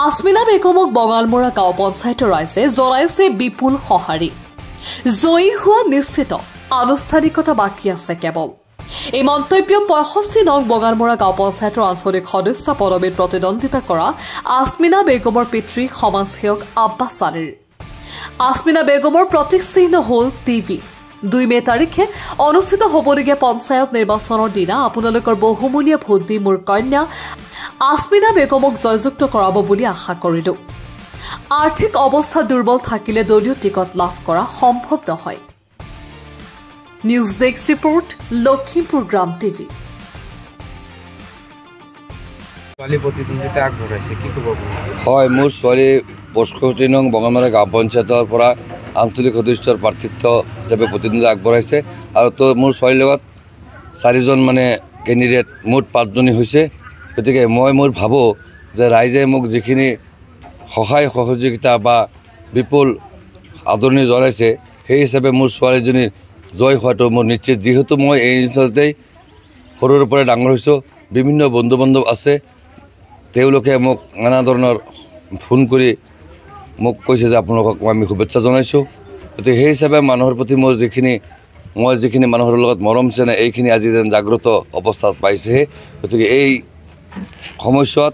আসমিনা বেগমক বঙালমৰা গাঁও পঞ্চায়তৰ ৰাইজে জনাইছে বিপুল সঁহাৰি। জয়ী হোৱা নিশ্চিত, আনুষ্ঠানিকতা বাকী আছে কেৱল। এই মন্তব্য ৬৫ নং বঙালমৰা গাঁও পঞ্চায়তৰ আঞ্চলিক সদস্য পদবীত প্ৰতিদ্বন্দ্বিতা কৰা আসমিনা বেগমৰ পিতৃ সমাজসেৱক আব্বাছ আলীৰ। আসমিনা বেগমৰ প্ৰতীক চিহ্ন হ'ল টিভি। ২ মে তাৰিখে অনুষ্ঠিত হ'বলগীয়া পঞ্চায়ত নিৰ্বাচনৰ দিনা আপোনালোকৰ বহুমূলীয়া ভোট দি মোৰ কন্যা আসমিনা বেগমক জয়যুক্ত কৰাব বুলি আশা কৰিলো। আৰ্থিক অৱস্থা দুৰ্বল থাকিলে দলীয় টিকট লাভ কৰা সম্ভৱ নহয়। নিউজ ডেস্ক ৰিপৰ্ট, লখিমপুৰ গ্ৰাম টিভি। হয়, মোৰ ছোৱালী ৬৫ নং বঙালমৰা গাঁও পঞ্চায়তৰ পৰা আঞ্চলিক সদস্যৰ প্ৰাৰ্থিত্ব হিচাপে প্ৰতিদ্বন্দ্বিতা আগবঢ়াইছে আৰু তো মোৰ ছোৱালীৰ লগত ৪জন মানে কেণ্ডিডেট মুঠ ৫জনী হৈছে। গতিকে মই ভাবোঁ যে ৰাইজে মোক যিখিনি সহায় সহযোগিতা বা বিপুল আদৰণি জনাইছে, সেই হিচাপে মোৰ ছোৱালীজনীৰ জয় হোৱাটো মোৰ নিশ্চিত। যিহেতু মই এই অঞ্চলতেই সৰুৰ পৰাই ডাঙৰ হৈছোঁ, বিভিন্ন বন্ধু বান্ধৱ আছে, তেওঁলোকে মোক নানা ধৰণৰ ফোন কৰি মোক কৈছে যে আপোনালোকক আমি শুভেচ্ছা জনাইছোঁ। গতিকে সেই হিচাপে মানুহৰ প্ৰতি মই যিখিনি মানুহৰ লগত মৰম চেনেহ এইখিনি আজি যেন জাগ্ৰত অৱস্থাত পাইছেহে। গতিকে এই সময়ছোৱাত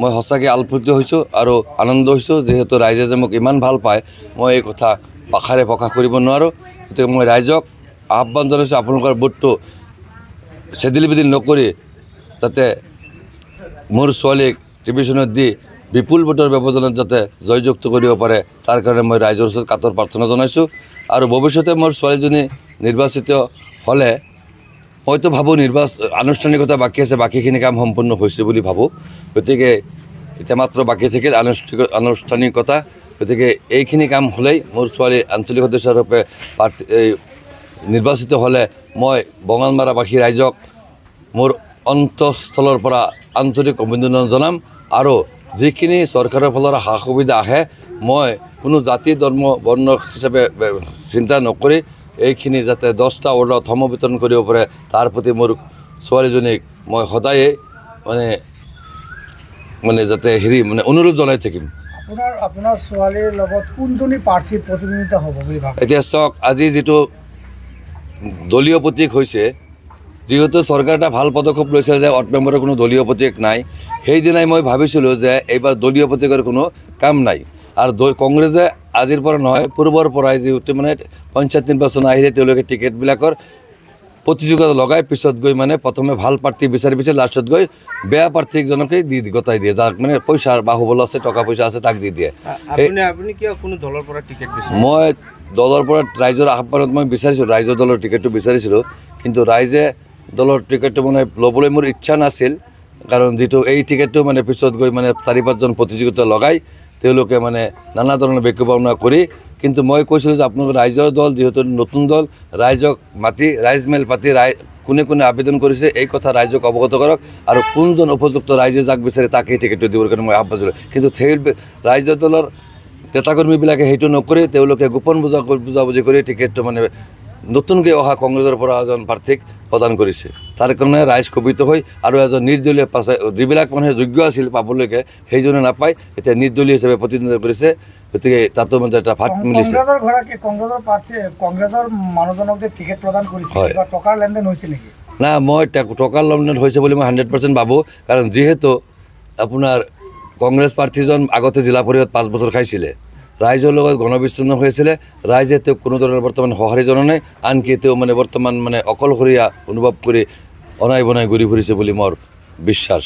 মই সঁচাকৈ আপ্লুত হৈছোঁ আৰু আনন্দ হৈছোঁ, যিহেতু ৰাইজে যে মোক ইমান ভাল পায় মই এই কথা ভাষাৰে প্ৰকাশ কৰিব নোৱাৰোঁ। গতিকে মই ৰাইজক আহ্বান জনাইছোঁ, আপোনালোকৰ ভোটটো চেদিল বেদিল নকৰি যাতে মোৰ ছোৱালীক টিভিশ্যনত দি বিপুল ভোটৰ ব্যৱধানত যাতে জয়যুক্ত কৰিব পাৰে, তাৰ কাৰণে মই ৰাইজৰ ওচৰত কাতৰ প্ৰাৰ্থনা জনাইছোঁ। আৰু ভৱিষ্যতে মোৰ ছোৱালীজনী নিৰ্বাচিত হ'লে মইতো ভাবোঁ আনুষ্ঠানিকতা বাকী আছে, বাকীখিনি কাম সম্পূৰ্ণ হৈছে বুলি ভাবোঁ। গতিকে এতিয়া মাত্ৰ বাকী থাকিল আনুষ্ঠানিকতা। গতিকে এইখিনি কাম হ'লেই মোৰ ছোৱালী আঞ্চলিক সদস্যৰূপে নিৰ্বাচিত হ'লে মই বঙালমৰাবাসী ৰাইজক মোৰ অন্তঃস্থলৰ পৰা আন্তৰিক অভিনন্দন জনাম। আৰু যিখিনি চৰকাৰৰ ফালৰ সা সুবিধা আহে মই কোনো জাতি ধৰ্ম বৰ্ণ হিচাপে চিন্তা নকৰি এইখিনি যাতে 10টা ৱাৰ্ডত সমবিতৰণ কৰিব পাৰে, তাৰ প্ৰতি মোৰ ছোৱালীজনীক মই সদায়ে মানে যাতে অনুৰোধ জনাই থাকিম। আপোনাৰ ছোৱালীৰ লগত কোনজনী প্ৰাৰ্থী প্ৰতিদ্বন্দ্বিতা হ'ব বুলি ভাবে? এতিয়া চাওক, আজি যিটো দলীয় প্ৰতীক হৈছে, যিহেতু চৰকাৰে এটা ভাল পদক্ষেপ লৈছে যে 8 নম্বৰৰ কোনো দলীয় প্ৰতীক নাই, সেইদিনাই মই ভাবিছিলোঁ যে এইবাৰ দলীয় প্ৰতীকৰ কোনো কাম নাই। আৰু কংগ্ৰেছে আজিৰ পৰা নহয়, পূৰ্বৰ পৰাই যিহেতু পঞ্চায়ত নিৰ্বাচন আহিলে তেওঁলোকে টিকেটবিলাকৰ প্ৰতিযোগিতা লগাই পিছত গৈ প্ৰথমে ভাল প্ৰাৰ্থী বিচাৰি লাষ্টত গৈ বেয়া প্ৰাৰ্থীজনকে গতাই দিয়ে, যাক পইচাৰ বাহুবল আছে, টকা পইচা আছে, তাক দি দিয়ে। মই দলৰ পৰা ৰাইজৰ আহ্বানত মই বিচাৰিছোঁ, ৰাইজৰ দলৰ টিকেটটো বিচাৰিছিলোঁ, কিন্তু ৰাইজে দলৰ টিকেটটো ল'বলৈ মোৰ ইচ্ছা নাছিল। কাৰণ যিটো এই টিকেটটো পিছত গৈ 4-5জন প্ৰতিযোগিতা লগাই তেওঁলোকে নানা ধৰণৰ বিজ্ঞাপনা কৰি, কিন্তু মই কৈছিলোঁ যে আপোনালোকৰ ৰাইজৰ দল যিহেতু নতুন দল, ৰাইজক মাতি ৰাইজমেল পাতি কোনে কোনে আবেদন কৰিছে এই কথা ৰাইজক অৱগত কৰক, আৰু কোনজন উপযুক্ত ৰাইজে যাক বিচাৰে তাকেই টিকেটটো দিবৰ কাৰণে মই আহ্বান জনালোঁ। কিন্তু সেই ৰাইজৰ দলৰ নেতাকৰ্মীবিলাকে সেইটো নকৰি তেওঁলোকে গোপন বুজাবুজি কৰি টিকেটটো নতুনকৈ অহা কংগ্ৰেছৰ পৰা এজন প্ৰাৰ্থীক প্ৰদান কৰিছে। তাৰ কাৰণে ৰাইজ ক্ষোভিত হৈ আৰু এজন নিৰ্দলীয় যিবিলাক মানুহে যোগ্য আছিল পাবলৈকে সেইজনে নাপায়, এতিয়া নিৰ্দলীয় হিচাপে প্ৰতিদ্বন্দ্বিতা কৰিছে। গতিকে তাতো এটা ফাট মিলিছে। কংগ্ৰেছৰ মানুহজনক যে টিকেট প্ৰদান কৰিছে, টকাৰ লেনদেন হৈছে নেকি? না, মই টকাৰ লেনদেন হৈছে বুলি মই 100% ভাবোঁ। কাৰণ যিহেতু আপোনাৰ কংগ্ৰেছ প্ৰাৰ্থীজন আগতে জিলা পৰিষদ 5 বছৰ খাইছিলে, ৰাইজৰ লগত ঘনবিচ্ছিন্ন হৈছিলে, ৰাইজে তেওঁক কোনো ধৰণৰ বৰ্তমান সঁহাৰি জনা নাই, আনকি তেওঁ বৰ্তমান অকলশৰীয়া অনুভৱ কৰি অনাই বনাই ঘূৰি ফুৰিছে বুলি মোৰ বিশ্বাস।